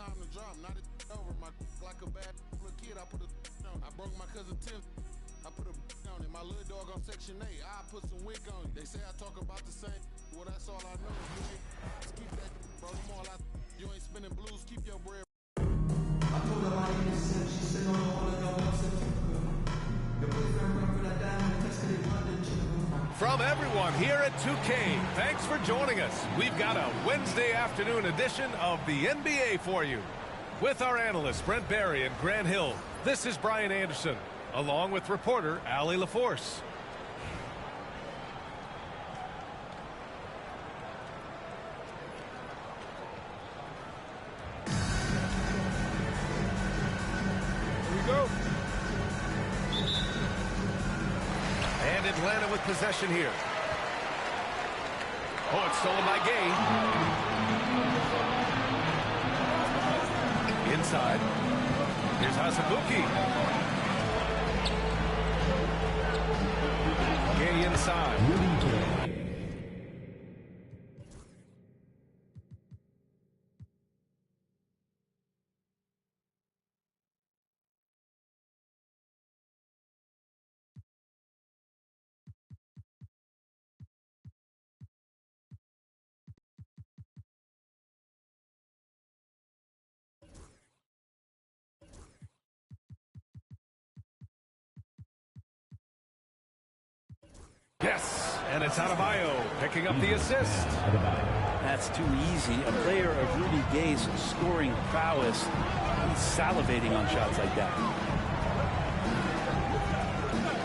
time to drop, not it over. My like a bad little kid, I put a on. I broke my cousin Tim. I put a on it. My little dog on Section 8. I put some wick on it. They say I talk about the same. Well, that's all I know. You ain't keep that, bro. The more you ain't spinning blues, keep your bread. I told her my innocent. She said, no, no, all of y'all want your boyfriend run for that diamond test in London. From everyone here at 2K, thanks for joining us. We've got a Wednesday afternoon edition of the NBA for you. With our analysts, Brent Barry and Grant Hill, this is Brian Anderson, along with reporter Allie LaForce. Here we go. And Atlanta with possession here. Oh, it's stolen by Gay. Inside. Here's Hasabuki. Gay inside. Yes, and it's Adebayo picking up the assist. That's too easy. A player of Rudy Gay's scoring prowess, he's salivating on shots like that.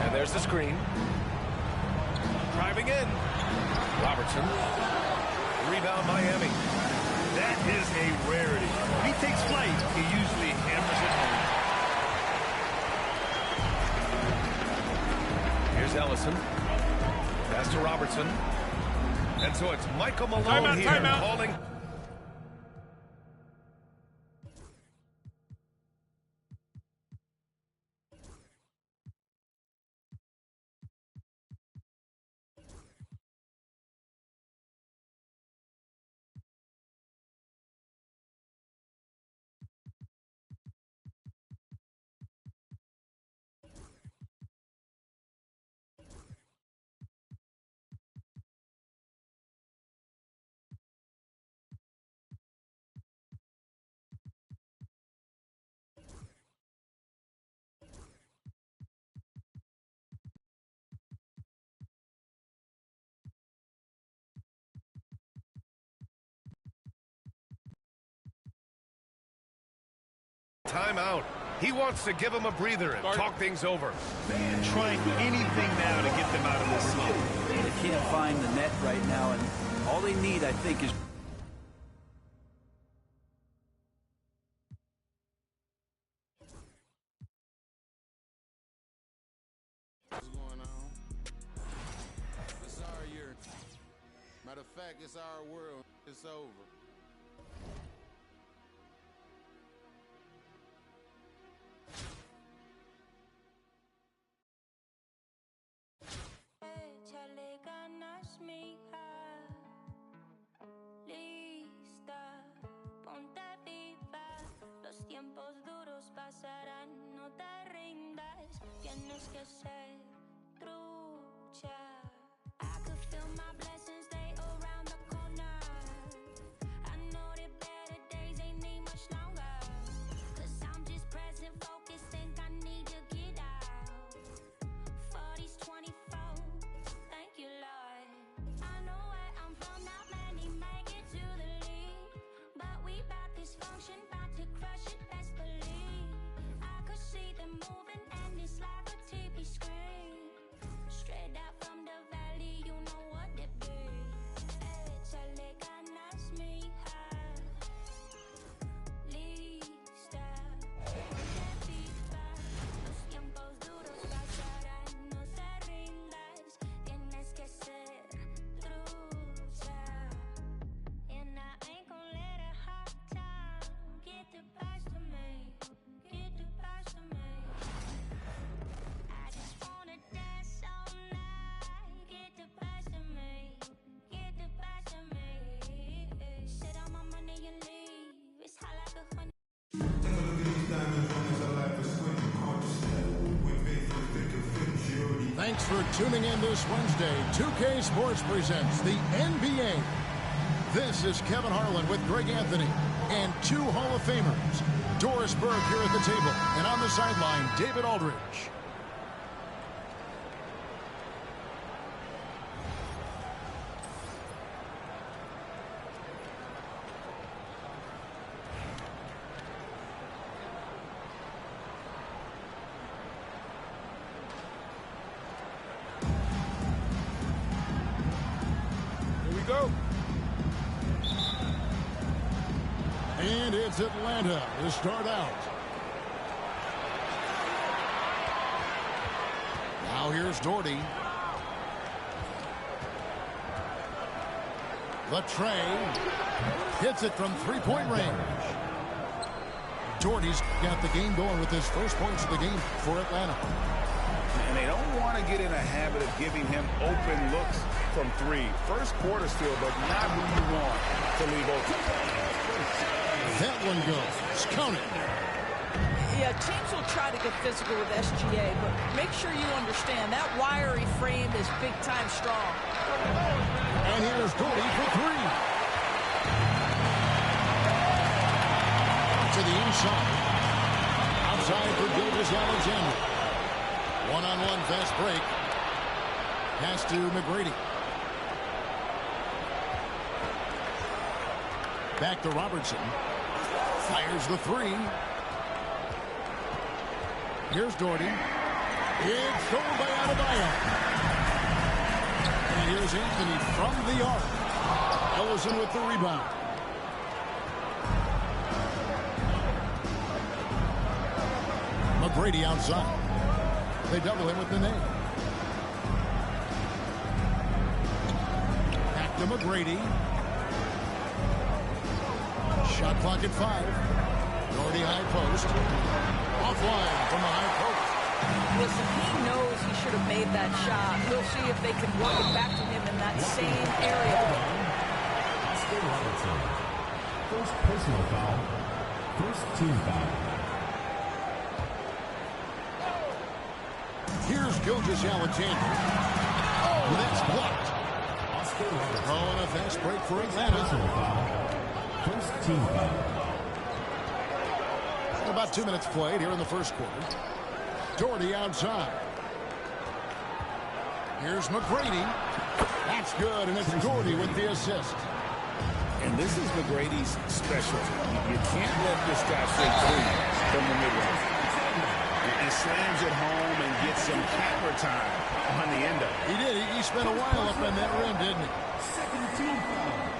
And there's the screen. Driving in. Robertson. Rebound Miami. That is a rarity. When he takes flight, he usually hammers it home. Here's Ellison. Pass to Robertson. And so it's Michael Malone here calling. Timeout. He wants to give him a breather and talk things over. Man, trying anything now to get them out of this slump. They can't find the net right now, and all they need, I think, is... What's going on? It's our year. Matter of fact, it's our world. It's over. Échale ganas, mija. Lista, ponte viva. Los tiempos duros pasarán, no te rindas. Tienes que ser trucha. I could feel my blessings, they around the corner. I know that better days ain't need much longer. 'Cause I'm just present, focused, think I need to get out. 40s, 24, thank you, Lord. I know where I'm from, not many make it to the lead. But we bout this function, bout to crush it, best believe. I could see them moving and it's like a TV screen. Straight out from the valley, you know what it be. Thanks for tuning in this Wednesday. 2K Sports presents the NBA. This is Kevin Harlan with Greg Anthony and two Hall of Famers. Doris Burke here at the table, and on the sideline, David Aldridge. Go. And it's Atlanta to start out. Now here's Doherty. The tray. Hits it from three-point range. Doherty's got the game going with his first points of the game for Atlanta. And they don't want to get in a habit of giving him open looks from three. First quarter still, but not who you want to leave open. That one goes. Count it. Yeah, teams will try to get physical with SGA, but make sure you understand that wiry frame is big-time strong. And here's Doherty for three. To the inside. Outside for Gilgeous-Alexander. One-on-one fast break. Pass to McGrady. Back to Robertson. Fires the three. Here's Doherty. It's stolen by Adebayo. And here's Anthony from the arc. Ellison with the rebound. McGrady outside. They double him with the name. Back to McGrady. Shot clock at 5. Doherty high post. Offline from the high post. Listen, he knows he should have made that shot. We'll see if they can work it back to him in that same area. First personal foul. First team foul. Here's Gilgeous-Alexander. Oh, that's blocked. Oh, and a fast break for Atlanta. First team foul. About 2 minutes played here in the first quarter. Doherty outside. Here's McGrady. That's good, and it's Doherty with the assist. And this is McGrady's specialty. You can't let this guy take three from the mid-range. He slams it home and gets some camera time on the end of it. He did. He spent a while up in that rim, didn't he?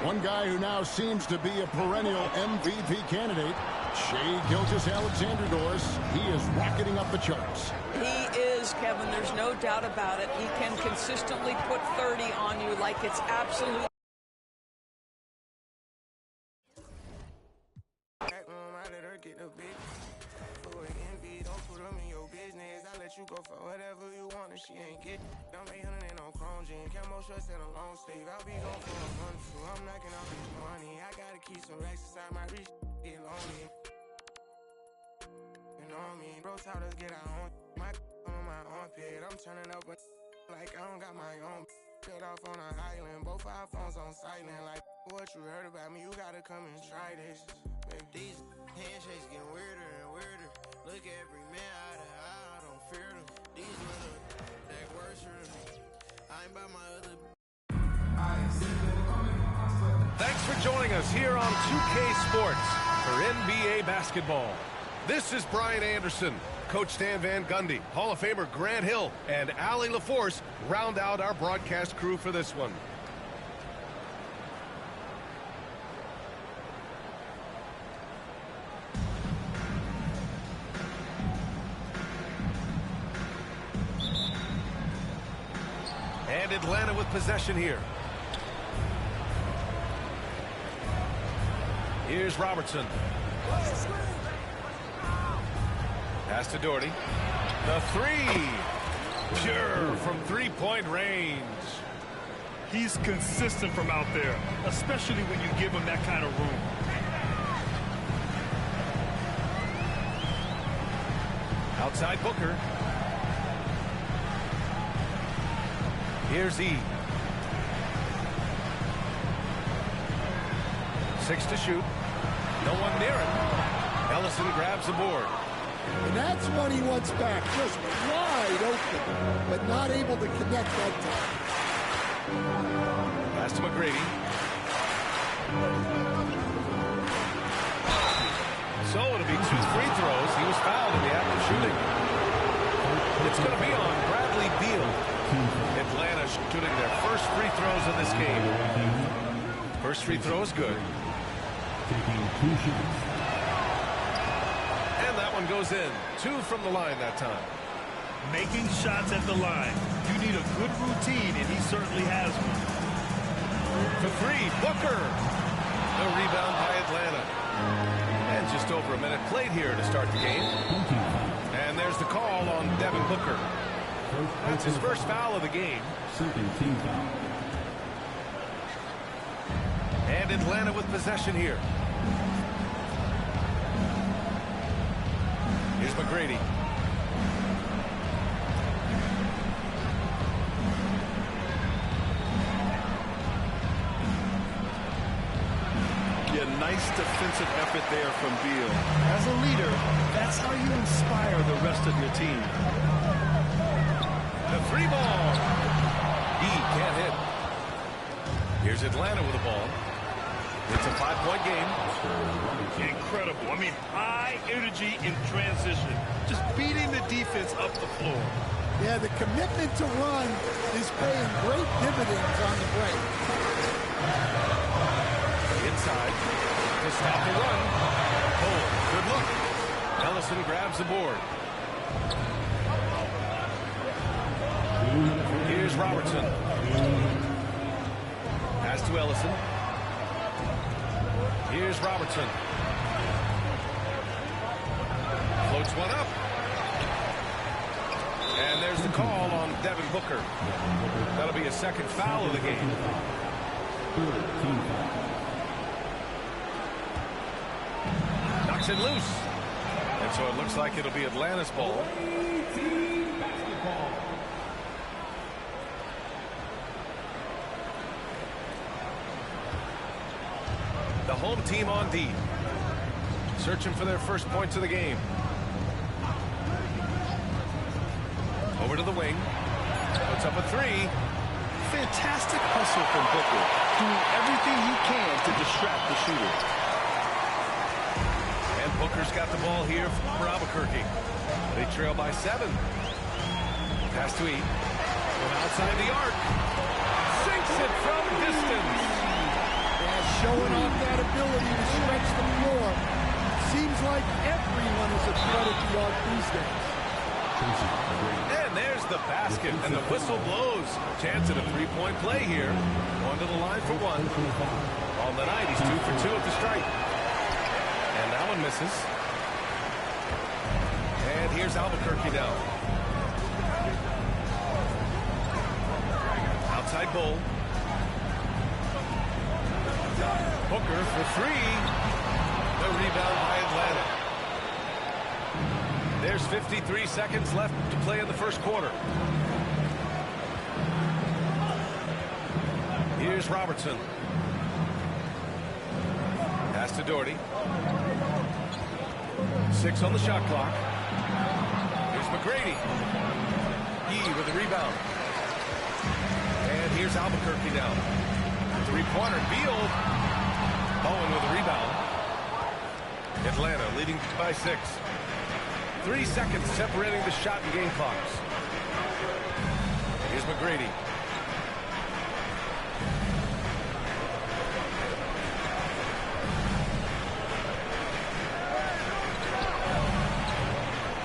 One guy who now seems to be a perennial MVP candidate, Shai Gilgeous-Alexander. Doris. He is rocketing up the charts. He is, Kevin. There's no doubt about it. He can consistently put 30 on you like it's absolute. You go for whatever you want and she ain't get. Don't make her in no chrome jean. Camo shorts and a long sleeve. I'll be gone for a month too. I'm knocking off this money. I gotta keep some racks inside my reach. Get lonely. You know me. Bro taught us get our own. My on my armpit. I'm turning up like I don't got my own. Cut off on an island. Both our phones on silent. Like what you heard about me. You gotta come and try this. Baby. These handshakes getting weirder and weirder. Look every man eye to eye. These little that worse for me. I'm by my other. Thanks for joining us here on 2K Sports for NBA basketball. This is Brian Anderson. Coach Stan Van Gundy, Hall of Famer Grant Hill, and Allie LaForce round out our broadcast crew for this one. And Atlanta with possession here. Here's Robertson. Pass to Doherty. The three. Pure from three-point range. He's consistent from out there, especially when you give him that kind of room. Outside Booker. Here's E. 6 to shoot. No one near him. Ellison grabs the board. And that's one he wants back, just wide open, but not able to connect that time. Pass to McGrady. So it'll be 2 free throws. He was fouled in the act of shooting. It's going to be on Bradley Beal. Atlanta shooting their first free throws of this game. First free throw is good. Taking 2 shots. And that one goes in. 2 from the line that time. Making shots at the line. You need a good routine, and he certainly has one. For 3, Booker. The rebound by Atlanta. And just over a minute played here to start the game. And there's the call on Devin Booker. That's his first foul of the game. Second team foul. And Atlanta with possession here. Here's McGrady. Yeah, nice defensive effort there from Beal. As a leader, that's how you inspire the rest of your team. The 3 ball. He can't hit. Here's Atlanta with the ball. It's a 5-point game. Incredible. I mean, high energy in transition. Just beating the defense up the floor. Yeah, the commitment to run is paying great dividends on the break. Inside to stop the run. Oh, good look. Ellison grabs the board. Here's Robertson. Pass to Ellison. Here's Robertson. Floats one up. And there's the call on Devin Booker. That'll be a second foul of the game. Knocks it loose. And so it looks like it'll be Atlanta's ball. The home team on D. Searching for their first points of the game. Over to the wing. Puts up a 3. Fantastic hustle from Booker. Doing everything he can to distract the shooter. And Booker's got the ball here for Albuquerque. They trail by 7. Pass to E. From outside the arc. Sinks it from distance. Showing off that ability to stretch the floor. Seems like everyone is a threat at the arc these days. And there's the basket, and the whistle blows. Chance at a 3-point play here. Going to the line for 1. On the night, he's 2 for 2 at the stripe. And that one misses. And here's Albuquerque now. Outside Bull. Booker for 3. The rebound by Atlanta. There's 53 seconds left to play in the first quarter. Here's Robertson. Pass to Doherty. 6 on the shot clock. Here's McGrady. Yee with the rebound. And here's Albuquerque now. 3-pointer. Beal. Bowen with the rebound. Atlanta leading by 6. 3 seconds separating the shot and game clocks. Here's McGrady.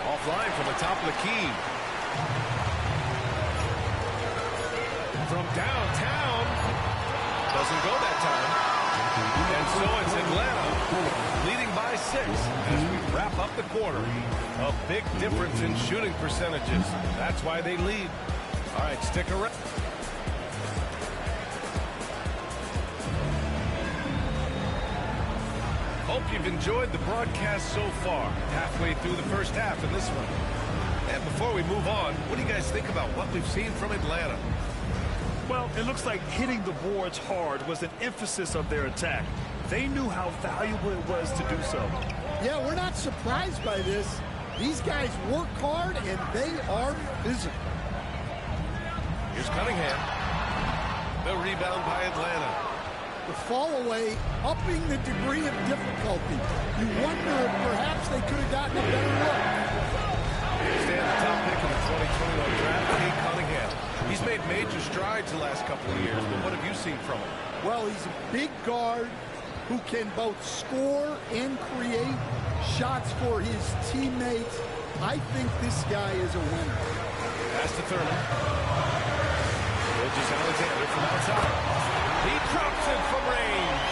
Offline from the top of the key. From downtown. Doesn't go that time. And so it's Atlanta leading by 6 as we wrap up the quarter. A big difference in shooting percentages. That's why they lead. All right, stick around. Hope you've enjoyed the broadcast so far. Halfway through the first half in this one. And before we move on, what do you guys think about what we've seen from Atlanta? Well, it looks like hitting the boards hard was an emphasis of their attack. They knew how valuable it was to do so. Yeah, we're not surprised by this. These guys work hard, and they are physical. Here's Cunningham. The rebound by Atlanta. The fall away, upping the degree of difficulty. You wonder if perhaps they could have gotten a better look. Stand the top pick in the 2021 draft, Cade Cunningham. He's made major strides the last couple of years, but what have you seen from him? Well, he's a big guard who can both score and create shots for his teammates. I think this guy is a winner. Pass to Thurman. Alexander from outside. He drops it from range.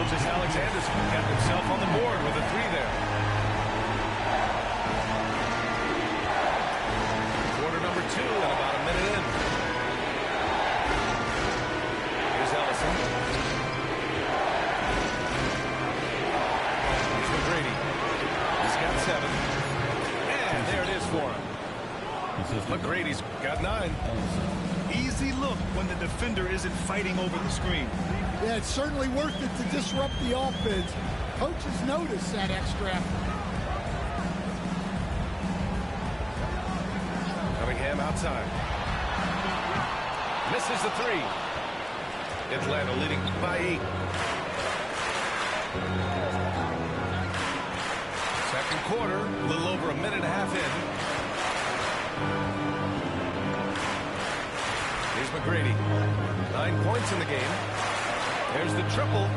Alexander's got himself on the board with a three there. Quarter number 2 and about a minute in. Here's Ellison. Here's McGrady. He's got 7. And there it is for him. McGrady's got 9. Easy look when the defender isn't fighting over the screen. Yeah, it's certainly worth it to disrupt the offense. Coaches notice that extra effort. Cunningham outside. Misses the 3. Atlanta leading by 8. Second quarter, a little over a minute and a half in. Here's McGrady. 9 points in the game. There's the triple.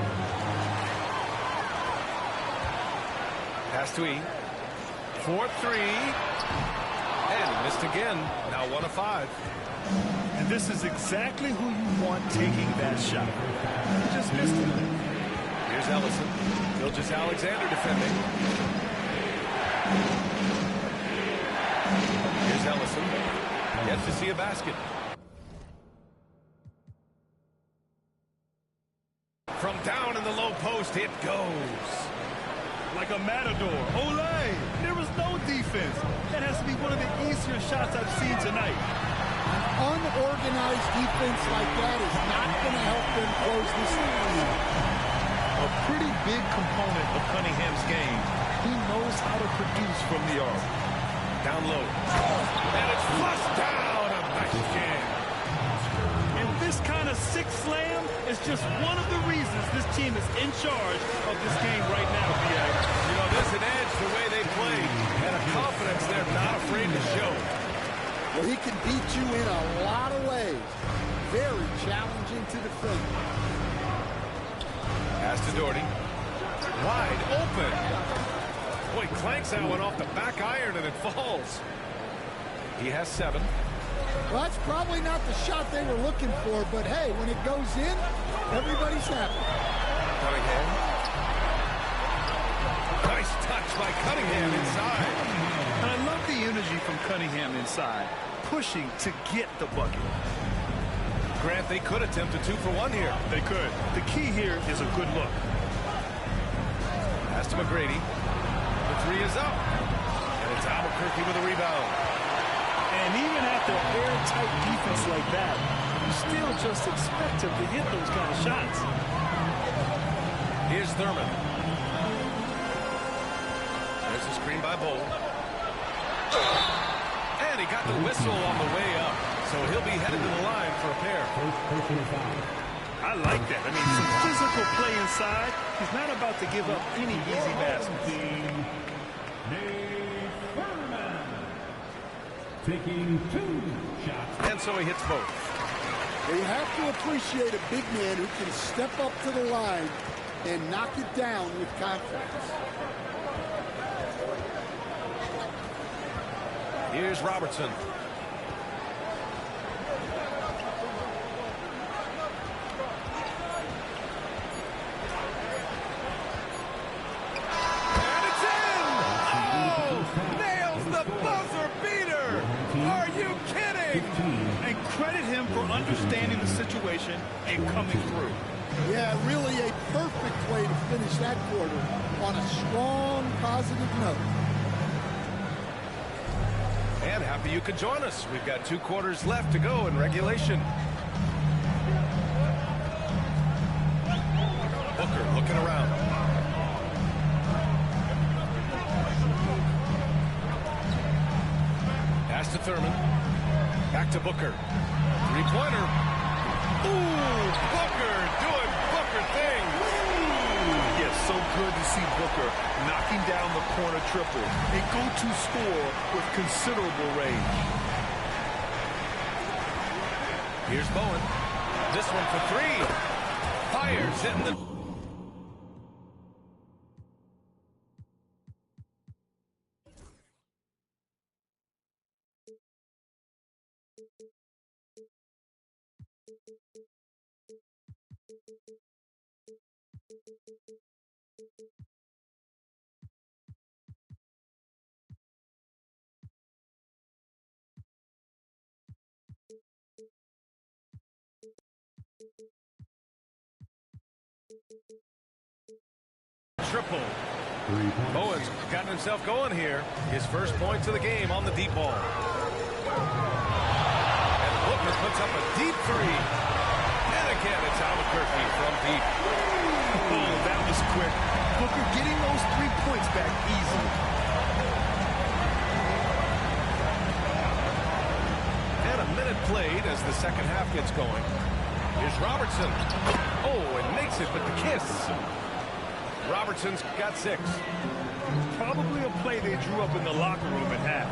Pass to E. 4-3. And he missed again. Now 1 of 5. And this is exactly who you want taking that shot. He just missed it. Here's Ellison. Alexander defending. Here's Ellison. Gets to see a basket. From down in the low post, it goes. Like a matador. Olay! There was no defense. That has to be one of the easier shots I've seen tonight. An unorganized defense like that is not going to help them close this lead. A pretty big component of Cunningham's game. He knows how to produce from the arc. Down low. And it's flushed down. A nice jam. And this kind of sick slam is just one of the reasons this team is in charge of this game right now, B.A. You know, there's an edge the way they play and a confidence they're not afraid to show. Well, he can beat you in a lot of ways. Very challenging to defend. Pass to Doherty. Wide open. Boy, clanks that one off the back iron and it falls. He has 7. Well, that's probably not the shot they were looking for, but hey, when it goes in, everybody's happy. Cunningham. Nice touch by Cunningham inside. And I love the energy from Cunningham inside, pushing to get the bucket. Grant, they could attempt a 2 for 1 here. They could. The key here is a good look. Pass to McGrady. The 3 is up. And it's Albuquerque with a rebound. And even after airtight defense like that, you still just expect him to hit those kind of shots. Here's Thurman. There's the screen by Bowl. And he got the whistle on the way up. So he'll be headed to the line for a pair. I like that. I mean, some physical play inside. He's not about to give up any easy baskets. Taking 2 shots. And so he hits both. You have to appreciate a big man who can step up to the line and knock it down with confidence. Here's Robertson. And it's in! Oh! Nails the buzzer beater! Are you kidding? And credit him for understanding the situation and coming through. Yeah, really a perfect way to finish that quarter on a strong, positive note. fan. Happy you could join us. We've got 2 quarters left to go in regulation. Booker looking around. Pass to Thurman. Back to Booker. 3-pointer. Ooh, Booker doing Booker things. Yes, so good to see Booker knocking down the corner triple. A go-to score with considerable range. Here's Bowen. This one for 3. Fires in the... Triple. Bowen's gotten himself going here. His first points of the game on the deep ball. And Booker puts up a deep 3. And again, it's Albuquerque from deep. Oh, that was quick. Booker getting those 3 points back easily. And a minute played as the second half gets going. Here's Robertson. Oh, and makes it with the kiss. Robertson's got 6. Probably a play they drew up in the locker room at half.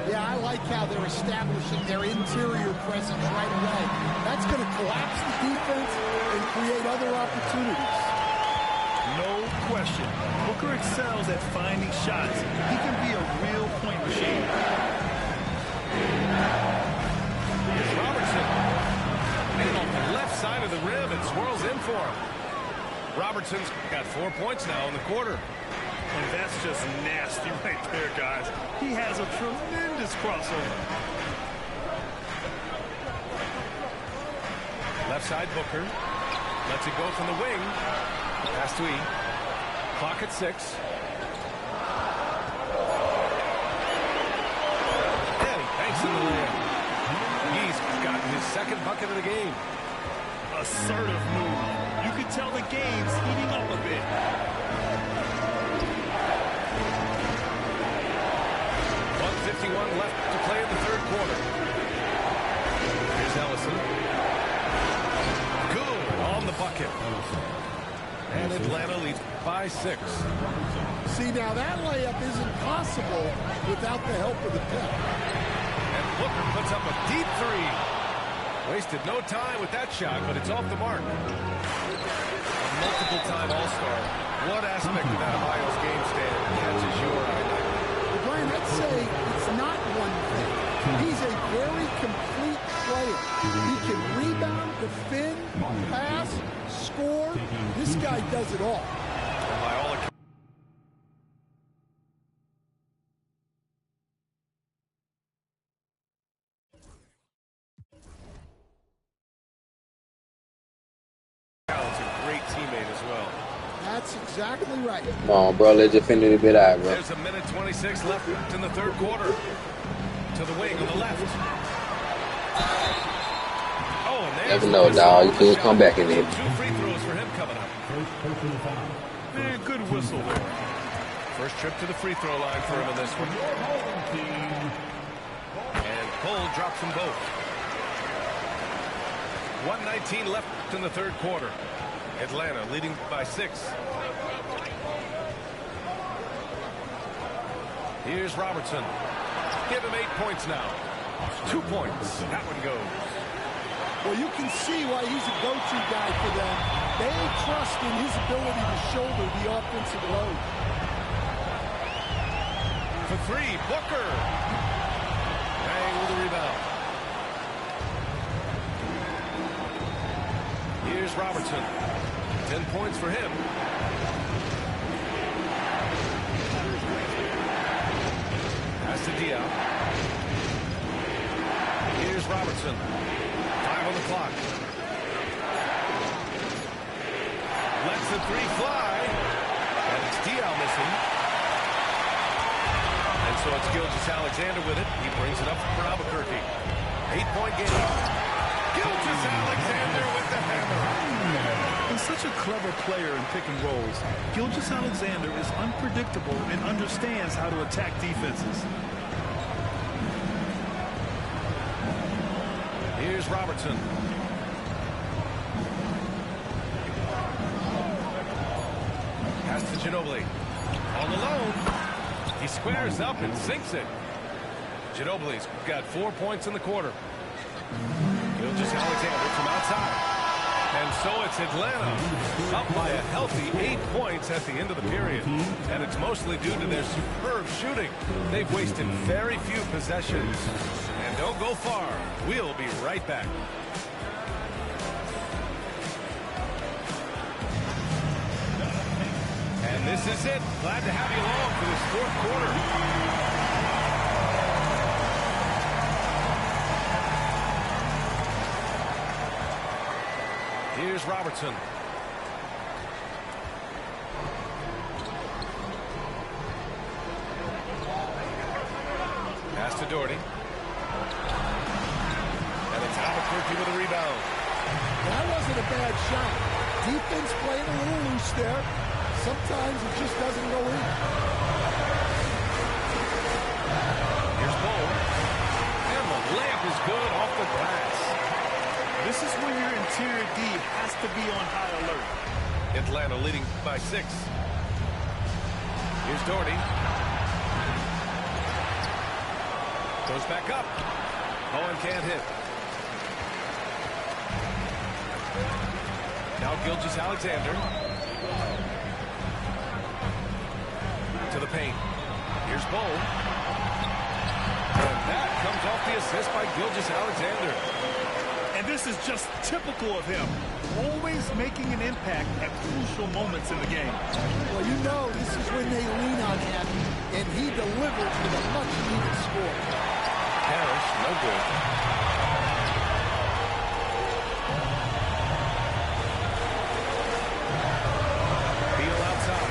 Yeah, I like how they're establishing their interior presence right away. That's going to collapse the defense and create other opportunities. No question. Booker excels at finding shots. He can be a real point machine. Here's Robertson. And on the left side of the rim, it swirls in for him. Robertson's got 4 points now in the quarter. And that's just nasty right there, guys. He has a tremendous crossover. Left side, Booker. Lets it go from the wing. Pass to E. Clock at 6. And he banks in the layup. He's gotten his second bucket of the game. Assertive move. You can tell the game's heating up a bit. .51 left to play in the third quarter. Here's Ellison. Good on the bucket. And Atlanta leads by 6. See, now that layup isn't possible without the help of the pep. And Booker puts up a deep 3. Wasted no time with that shot, but it's off the mark. A multiple-time All-Star. What aspect of that Ohio's game stand catches your eye? Well, Brian, I'd say it's not one thing. He's a very complete player. He can rebound, defend, pass, score. This guy does it all. And by all accounts, That's exactly right. Come on, bro. Let's just finish the bit out, bro. There's a minute 26 left in the third quarter. To the wing on the left. Oh, and there's never know, dog. You can come back in there. 2 free throws for him coming up. Man, good whistle there. First trip to the free throw line for him in this one. And Cole drops them both. 1:19 left in the third quarter. Atlanta leading by 6. Here's Robertson. Give him 8 points now. 2 points. That one goes. Well, you can see why he's a go-to guy for them. They trust in his ability to shoulder the offensive load. For 3, Booker. Bang with the rebound. Here's Robertson. 10 points for him. Pass to Diop. Here's Robertson. 5 on the clock. Lets the 3 fly. And it's Diop missing. And so So it's Gilgeous-Alexander with it. He brings it up for Albuquerque. 8-point game. Gilgeous-Alexander with the hammer. He's such a clever player in pick and rolls. Gilgeous-Alexander is unpredictable and understands how to attack defenses. Here's Robertson. Pass to Ginobili. All alone. He squares up and sinks it. Ginobili's got 4 points in the quarter. Gilgeous-Alexander from outside. And so it's Atlanta up by a healthy 8 points at the end of the period. And it's mostly due to their superb shooting. They've wasted very few possessions. And don't go far. We'll be right back. And this is it. Glad to have you along for this fourth quarter. Here's Robertson. Pass to Doherty. And it's Albuquerque with a rebound. That wasn't a bad shot. Defense playing a little loose there. Sometimes it just doesn't go in. Here's Bull. And the layup is good off the glass. This is when your interior D has to be on high alert. Atlanta leading by 6. Here's Doherty. Goes back up. Bowen can't hit. Now Gilgeous-Alexander. To the paint. Here's Bull. And that comes off the assist by Gilgeous-Alexander. And this is just typical of him. Always making an impact at crucial moments in the game. Well, you know this is when they lean on him, and he delivers with a much-needed score. Parrish, no good. Beal outside.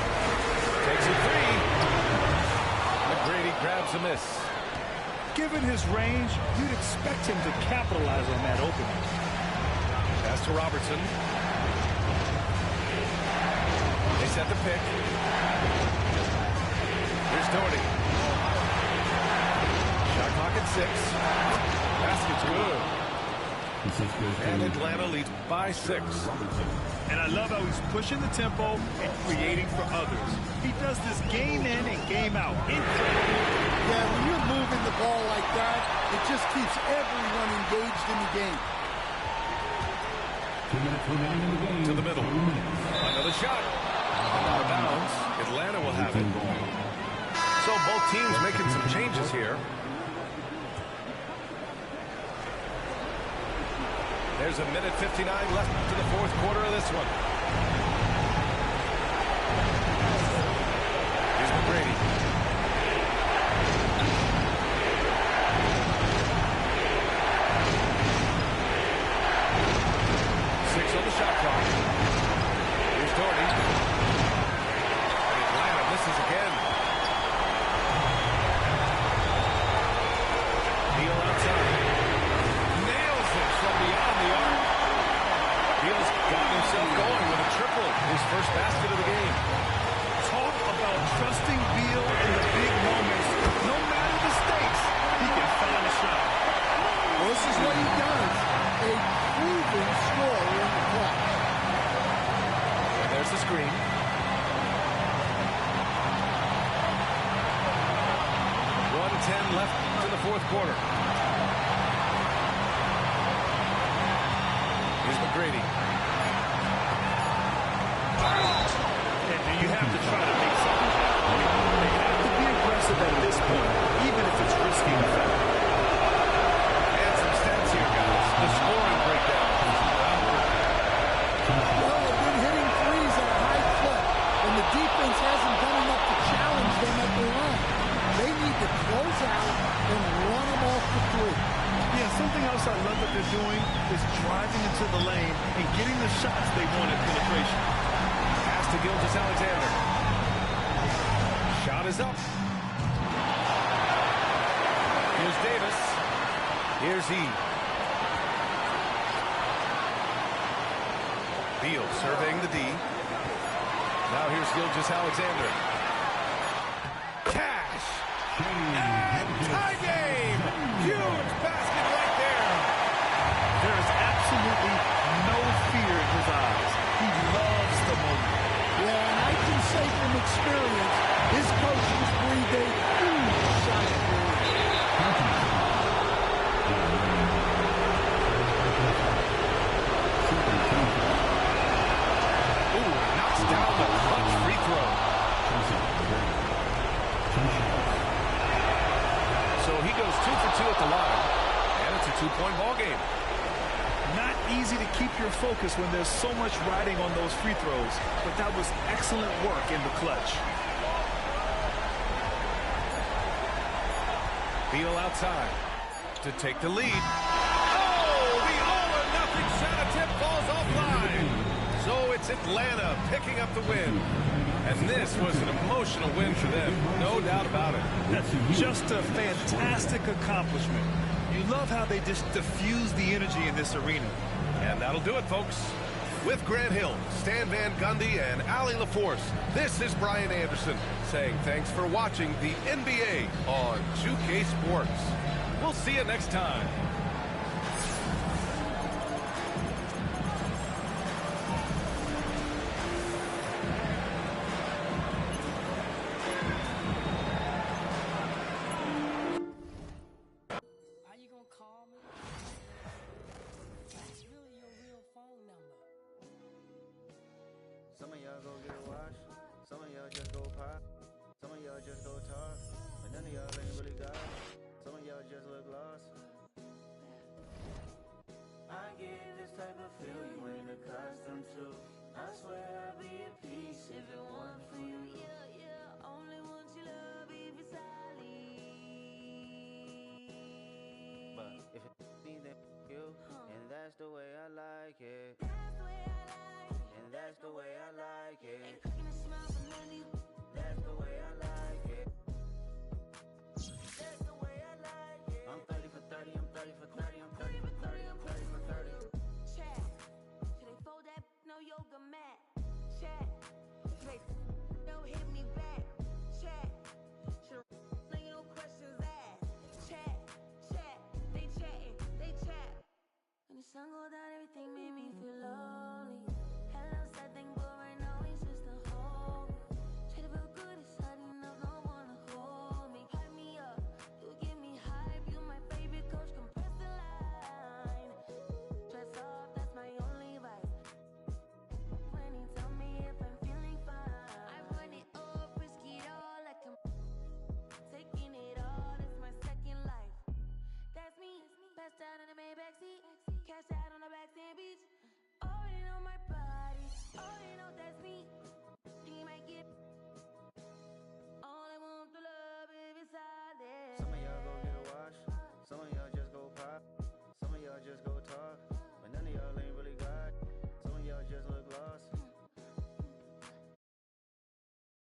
Takes a 3. McGrady grabs a miss. Given his range, you'd expect him to capitalize on that opening. Pass to Robertson. They set the pick. Here's Doherty. Shot clock at 6. Basket's good. And Atlanta leads by 6. And I love how he's pushing the tempo and creating for others. He does this game in and game out. Yeah, when you're moving the ball like that, it just keeps everyone engaged in the game. 2 minutes remaining in the game. To the middle. Another shot. Out of bounds. Atlanta will have it. So both teams making some changes here. There's a minute 59 left to the fourth quarter of this one. Here's McGrady. 6 on the shot clock. Here's Doherty. And Atlanta misses again. Beal outside. Nails it from beyond the arc. Beal's got himself going with a triple. His first basket of the game. Talk about trusting Beal in the big moments. No matter the stakes, he can find a shot. Well, this is what he does. A proven scorer in the clutch. And there's the screen. .10 left in the fourth quarter. Here's McGrady. And you have to try to make something happen. They have to be aggressive at this point, even if it's risky the fact. And some stats here, guys. The scoring breakdown. Well, they've been hitting threes at a high clip, and the defense hasn't done enough to challenge them at the line. They need to close out and run them off the 3. Yeah, something else I love that they're doing is driving into the lane and getting the shots they want at penetration. Pass to Gilgeous-Alexander. Shot is up. Davis. Here's he. Beal surveying the D. Now here's Gilgeous Alexander. Cash. And tie game. Huge basket right there. There is absolutely no fear in his eyes. He loves the moment. Yeah, and I can say from experience, his coaches breathed a huge sigh of relief. Ooh, knocks down the clutch free throw. So he goes 2 for 2 at the line, and it's a 2-point ball game. Not easy to keep your focus when there's so much riding on those free throws, but that was excellent work in the clutch. Beal outside to take the lead. Oh, the all-or-nothing shot attempt falls offline. So it's Atlanta picking up the win. And this was an emotional win for them, no doubt about it. That's just a fantastic accomplishment. You love how they just diffuse the energy in this arena. And that'll do it, folks. With Grant Hill, Stan Van Gundy, and Allie LaForce, this is Brian Anderson saying thanks for watching the NBA on 2K Sports. We'll see you next time. Some of y'all go get a wash, some of y'all just go pop, some of y'all just go talk, but none of y'all ain't really got it. Some of y'all just look lost. I get this type of feel you ain't accustomed to. I swear I'd be at peace if it weren't for you. Yeah, yeah, only want your love if it's solid. But if it me, then you, and that's the way I like it. That's the way I like it. And that's the way I like it.